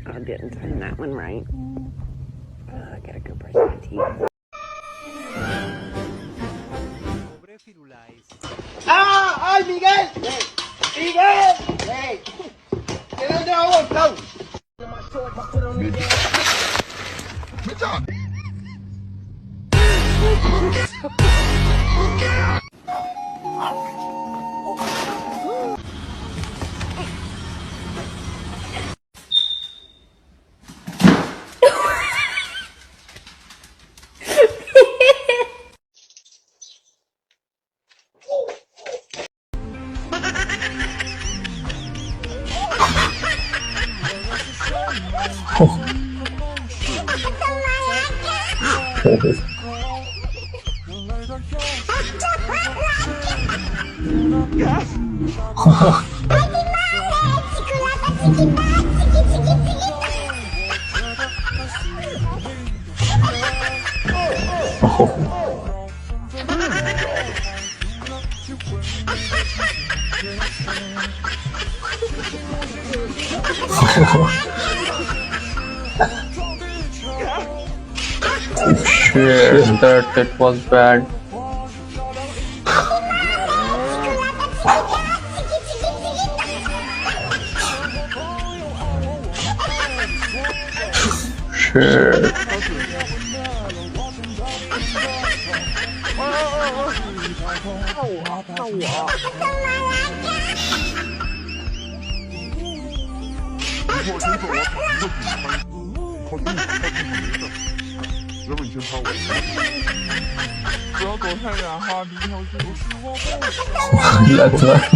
I didn't time that one right. I gotta go brush my teeth. ¡Ah! ¡Ay, Miguel! ¡Miguel! ¡Hey! ¡Que no te hago flow! Good job. Shit, that was bad. Shit. That's right.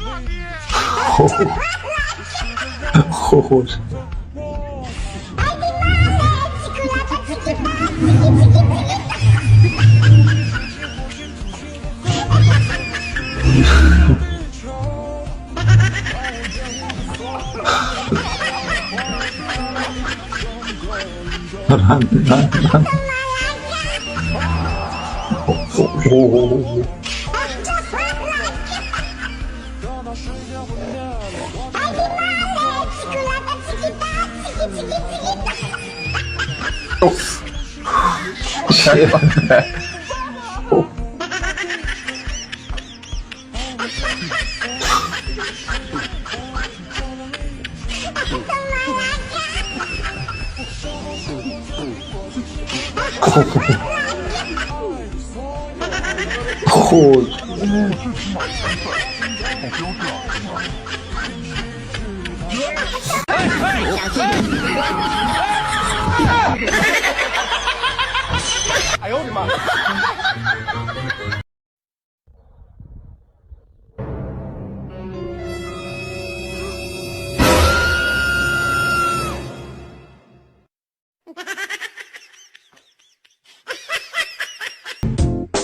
Run. Shit.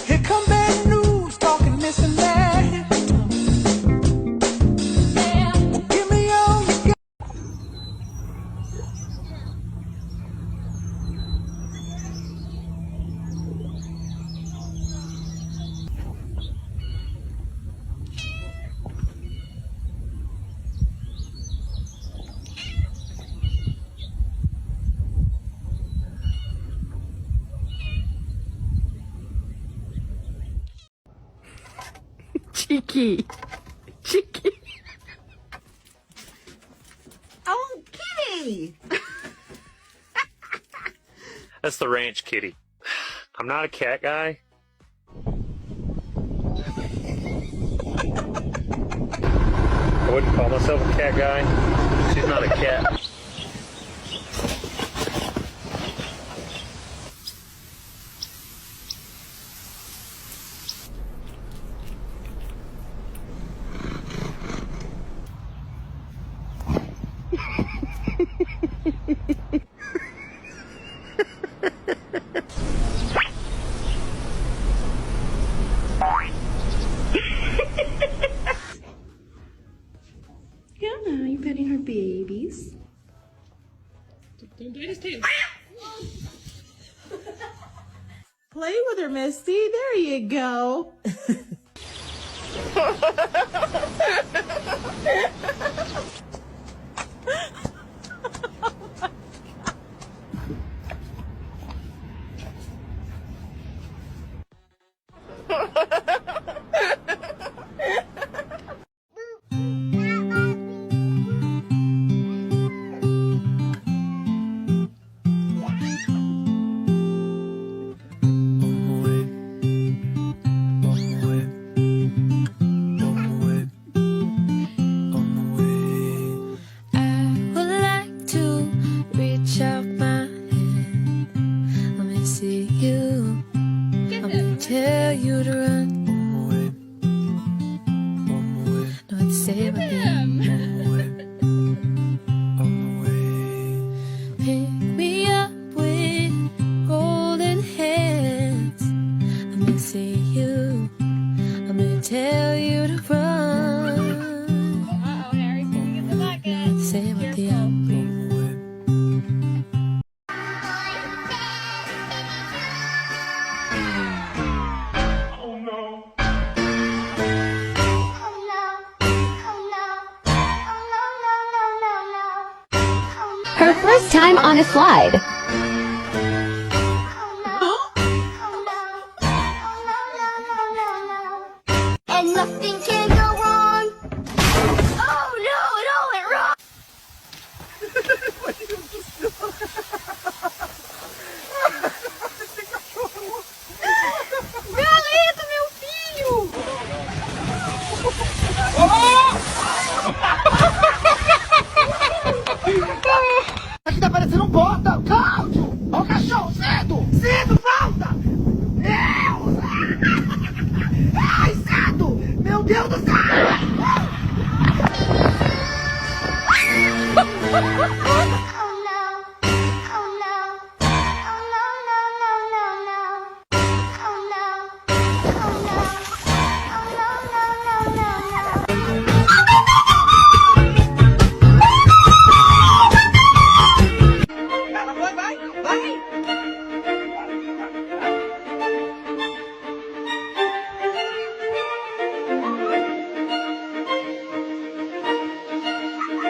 Here come bad news, talking this and that. Give me all you got. Cheeky. Oh, kitty. That's the ranch kitty. I'm not a cat guy. I wouldn't call myself a cat guy. She's not a cat. Yeah, you petting her babies. Don't bite his tail. Play with her, Misty. There you go. I would like to reach out my hand. Let me see you. I'm gonna tell you to run. Know what to say about them. Pick me up with golden hands. Let me see you. I'm gonna tell you to run. Uh-oh, Harry's gonna get the vodka. Say what the Her first time on a slide. And nothing can go wrong. Oh no, it all went wrong. Galeta, meu filho! Aqui tá parecendo um porta! Cláudio! Ó o cachorro! Cedo! Cedo, volta! Deus! Ai, cedo! Meu Deus do céu!